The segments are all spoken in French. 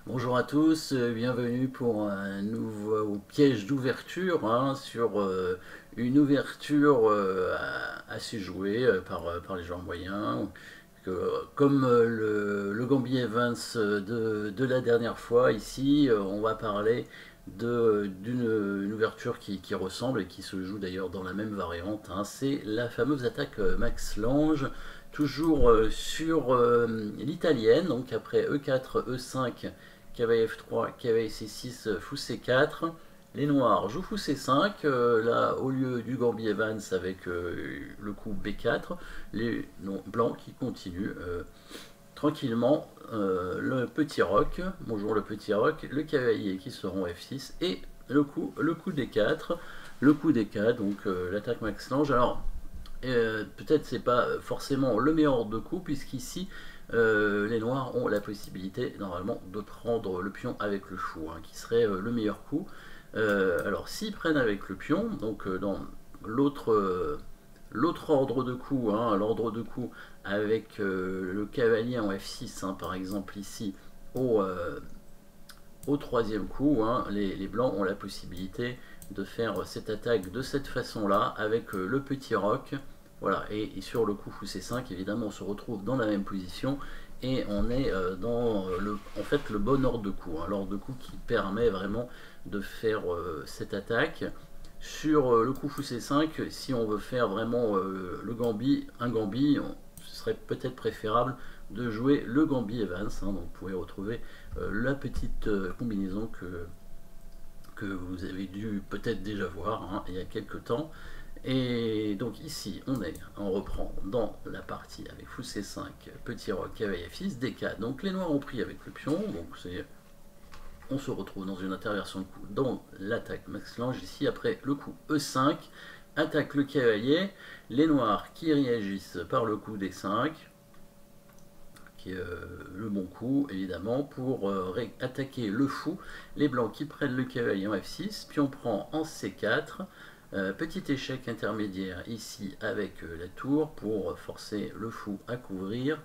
Bonjour à tous, bienvenue pour un nouveau piège d'ouverture sur une ouverture assez jouée par les gens moyens. Comme le Gambi Evans de la dernière fois, ici on va parler d'une ouverture qui ressemble et qui se joue d'ailleurs dans la même variante. C'est la fameuse attaque Max Lange, toujours sur l'italienne, donc après E4, E5 cavalier F3, cavalier C6, fou C4. Les noirs jouent fou C5, là au lieu du Gambi Evans avec le coup B4, les blancs qui continuent tranquillement le petit roc, bonjour le petit roc, le cavalier qui seront F6 et le coup D4, le coup D4, donc l'attaque Max Lange. Alors peut-être c'est pas forcément le meilleur ordre de coup puisqu'ici les noirs ont la possibilité normalement de prendre le pion avec le fou, qui serait le meilleur coup. Alors s'ils prennent avec le pion, donc dans l'autre ordre de coup, l'ordre de coup avec le cavalier en F6, par exemple ici au troisième coup, les blancs ont la possibilité de faire cette attaque de cette façon-là avec le petit roc. Voilà, et sur le coup fou C5, évidemment, on se retrouve dans la même position et on est dans en fait, le bon ordre de coup. L'ordre de coup qui permet vraiment de faire cette attaque. Sur le coup fou C5, si on veut faire vraiment un Gambi, ce serait peut-être préférable de jouer le Gambi Evans. Donc vous pouvez retrouver la petite combinaison que vous avez dû peut-être déjà voir il y a quelques temps. Et donc ici, on reprend dans la partie avec fou C5, petit roc, cavalier F6, D4. Donc les noirs ont pris avec le pion, donc on se retrouve dans une interversion de coup dans l'attaque Max Lange. Ici, après le coup E5, attaque le cavalier, les noirs qui réagissent par le coup D5, qui est le bon coup évidemment pour attaquer le fou, les blancs qui prennent le cavalier en F6, puis on prend en C4, petit échec intermédiaire ici avec la tour pour forcer le fou à couvrir.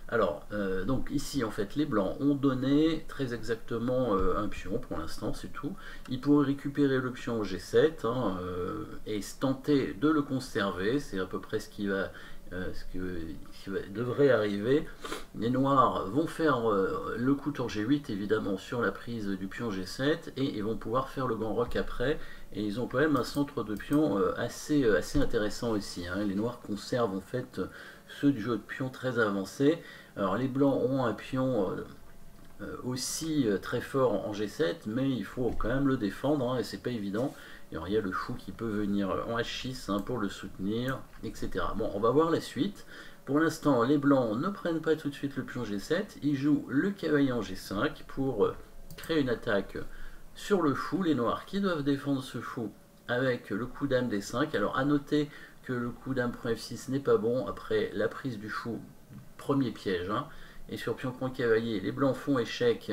Alors, donc ici en fait les blancs ont donné très exactement un pion pour l'instant, c'est tout. Ils pourraient récupérer le pion G7 et tenter de le conserver, c'est à peu près ce qui devrait arriver. Les noirs vont faire le coup tour G8 évidemment sur la prise du pion G7 et ils vont pouvoir faire le grand roc après. Et ils ont quand même un centre de pion assez intéressant aussi. Les noirs conservent en fait ceux du jeu de pion très avancé. Alors les blancs ont un pion aussi très fort en G7, mais il faut quand même le défendre et c'est pas évident. Alors, il y a le fou qui peut venir en H6 pour le soutenir, etc. Bon, on va voir la suite. Pour l'instant, les blancs ne prennent pas tout de suite le pion G7, ils jouent le cavalier en G5 pour créer une attaque sur le fou. Les noirs qui doivent défendre ce fou avec le coup dame D5. Alors à noter que le coup dame prend F6 n'est pas bon après la prise du fou, premier piège. Et sur pion point cavalier, les blancs font échec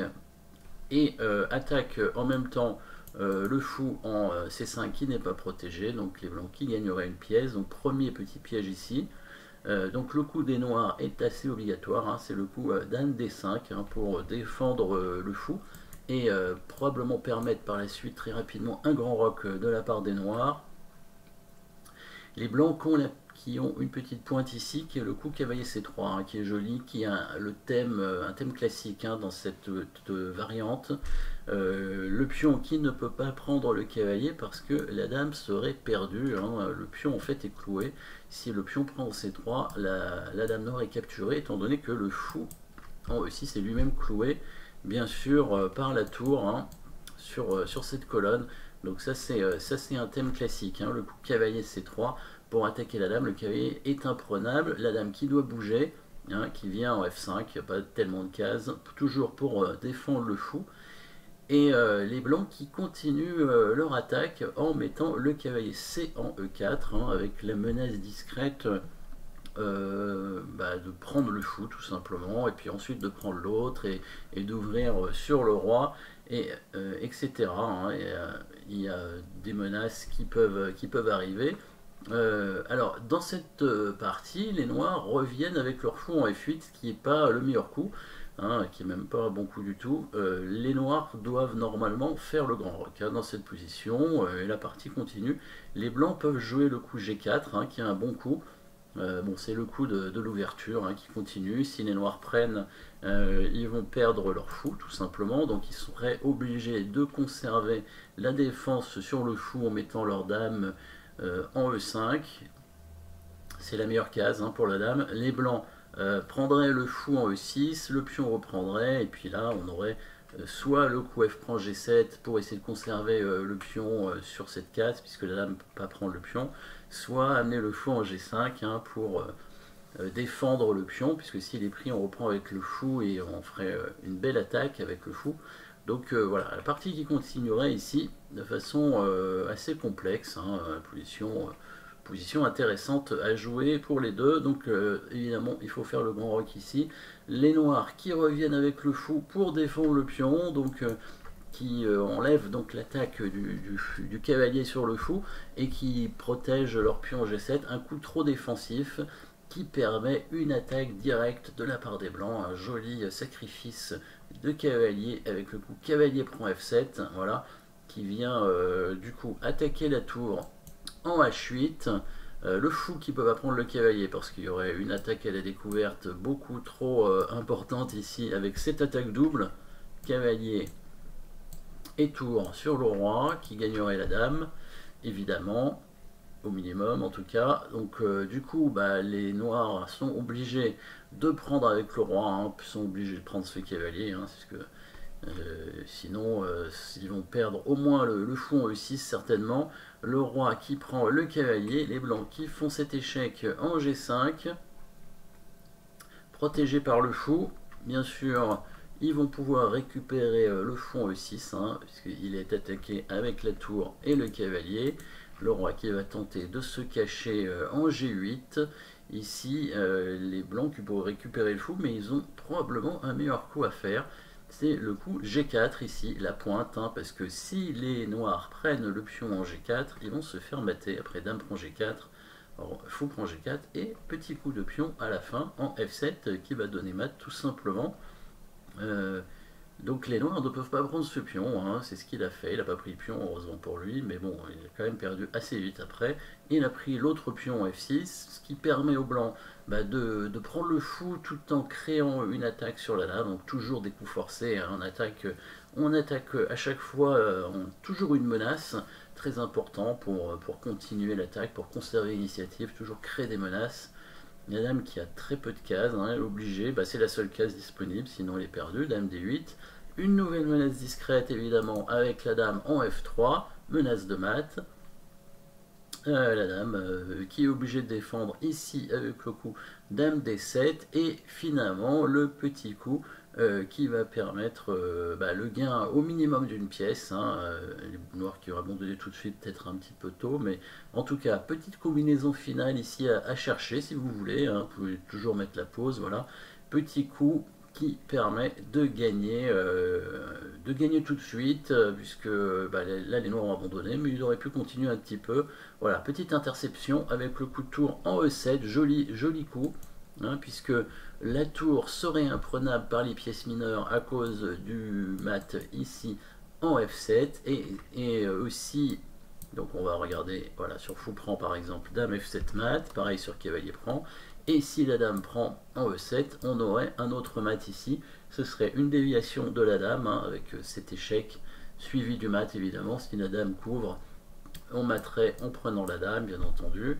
et attaquent en même temps le fou en C5 qui n'est pas protégé, donc les blancs qui gagneraient une pièce. Donc premier petit piège ici. Donc le coup des noirs est assez obligatoire, c'est le coup dame D5 pour défendre le fou et probablement permettre par la suite très rapidement un grand roc de la part des noirs. Les blancs qui ont une petite pointe ici, qui est le coup cavalier C3, qui est joli, qui a un thème classique dans cette variante. Le pion qui ne peut pas prendre le cavalier parce que la dame serait perdue. Le pion en fait est cloué. Si le pion prend C3, la dame noire est capturée, étant donné que le fou en E6 est lui-même cloué, bien sûr, par la tour sur cette colonne. Donc ça c'est un thème classique, le coup cavalier C3 pour attaquer la dame. Le cavalier est imprenable, la dame qui doit bouger, qui vient en F5, il n'y a pas tellement de cases, toujours pour défendre le fou. Et les blancs qui continuent leur attaque en mettant le cavalier C en E4, avec la menace discrète de prendre le fou tout simplement, et puis ensuite de prendre l'autre et d'ouvrir sur le roi, etc. Il y a des menaces qui peuvent arriver. Alors dans cette partie, les noirs reviennent avec leur fou en F8, ce qui n'est pas le meilleur coup. hein, qui est même pas un bon coup du tout, les noirs doivent normalement faire le grand roc hein, dans cette position, et la partie continue. Les blancs peuvent jouer le coup G4, hein, qui est un bon coup. Bon, c'est le coup de l'ouverture hein, qui continue. Si les noirs prennent, ils vont perdre leur fou, tout simplement. Donc ils seraient obligés de conserver la défense sur le fou en mettant leur dame en E5. C'est la meilleure case hein, pour la dame. Les blancs prendraient le fou en E6, le pion reprendrait, et puis là on aurait soit le coup F prend G7 pour essayer de conserver le pion sur cette case, puisque la dame ne peut pas prendre le pion, soit amener le fou en G5 hein, pour défendre le pion, puisque s'il est pris on reprend avec le fou et on ferait une belle attaque avec le fou. Donc voilà, la partie qui continuerait ici de façon assez complexe, hein, position intéressante à jouer pour les deux. Donc évidemment il faut faire le grand roc ici. Les noirs qui reviennent avec le fou pour défendre le pion, donc qui enlèvent donc l'attaque du cavalier sur le fou et qui protègent leur pion G7, un coup trop défensif qui permet une attaque directe de la part des blancs, un joli sacrifice de cavalier avec le coup cavalier prend F7, voilà, qui vient du coup attaquer la tour en H8, le fou qui peut pas prendre le cavalier parce qu'il y aurait une attaque à la découverte beaucoup trop importante ici avec cette attaque double, cavalier et tour sur le roi qui gagnerait la dame, évidemment, au minimum en tout cas. Donc du coup bah, les noirs sont obligés de prendre avec le roi, hein, sont obligés de prendre ce cavalier, hein, parce que sinon ils vont perdre au moins le fou en E6 certainement. Le roi qui prend le cavalier, les blancs qui font cet échec en G5, protégés par le fou, bien sûr. Ils vont pouvoir récupérer le fou en E6, hein, puisqu'il est attaqué avec la tour et le cavalier. Le roi qui va tenter de se cacher en G8. Ici, les blancs qui pourraient récupérer le fou, mais ils ont probablement un meilleur coup à faire. C'est le coup G4 ici, la pointe, hein, parce que si les noirs prennent le pion en G4, ils vont se faire mater. Après dame prend G4, alors, fou prend G4, et petit coup de pion à la fin en F7 qui va donner mat tout simplement. Donc les noirs ne peuvent pas prendre ce pion, hein, c'est ce qu'il a fait, il n'a pas pris le pion heureusement pour lui, mais bon, il a quand même perdu assez vite après. Il a pris l'autre pion F6, ce qui permet aux blancs bah, de prendre le fou tout en créant une attaque sur la dame, donc toujours des coups forcés, hein, on attaque à chaque fois, toujours une menace, très important pour continuer l'attaque, pour conserver l'initiative, toujours créer des menaces. La dame qui a très peu de cases, hein, elle est obligée, bah, c'est la seule case disponible, sinon elle est perdue, dame D8. Une nouvelle menace discrète évidemment avec la dame en F3, menace de mat. La dame qui est obligée de défendre ici avec le coup dame D7 et finalement le petit coup qui va permettre bah, le gain au minimum d'une pièce, hein, les noirs qui auraient abandonné tout de suite peut-être un petit peu tôt, mais en tout cas petite combinaison finale ici à chercher si vous voulez, hein, vous pouvez toujours mettre la pause, voilà, petit coup qui permet de gagner tout de suite, puisque bah, là les noirs ont abandonné, mais ils auraient pu continuer un petit peu. Voilà, petite interception avec le coup de tour en E7, joli coup, hein, puisque la tour serait imprenable par les pièces mineures à cause du mat ici en F7, et aussi, donc on va regarder, voilà, sur fou prend par exemple, dame F7 mat, pareil sur cavalier prend, et si la dame prend en E7, on aurait un autre mat ici. Ce serait une déviation de la dame, hein, avec cet échec suivi du mat évidemment. Si la dame couvre, on materait en prenant la dame, bien entendu.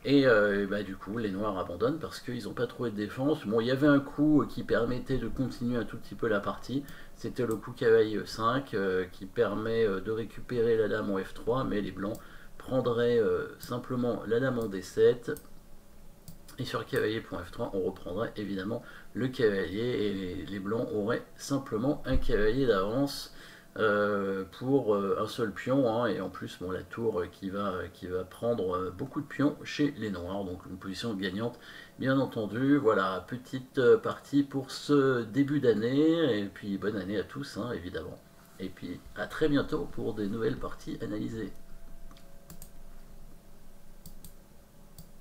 Et bah, du coup, les noirs abandonnent parce qu'ils n'ont pas trouvé de défense. Bon, il y avait un coup qui permettait de continuer un tout petit peu la partie. C'était le coup cavalier E5 qui permet de récupérer la dame en F3, mais les blancs prendraient simplement la dame en D7. Et sur cavalier.f3, on reprendrait évidemment le cavalier et les blancs auraient simplement un cavalier d'avance pour un seul pion, hein, et en plus bon, la tour qui va prendre beaucoup de pions chez les noirs, donc une position gagnante bien entendu. Voilà, petite partie pour ce début d'année, et puis bonne année à tous, hein, évidemment. Et puis à très bientôt pour des nouvelles parties analysées.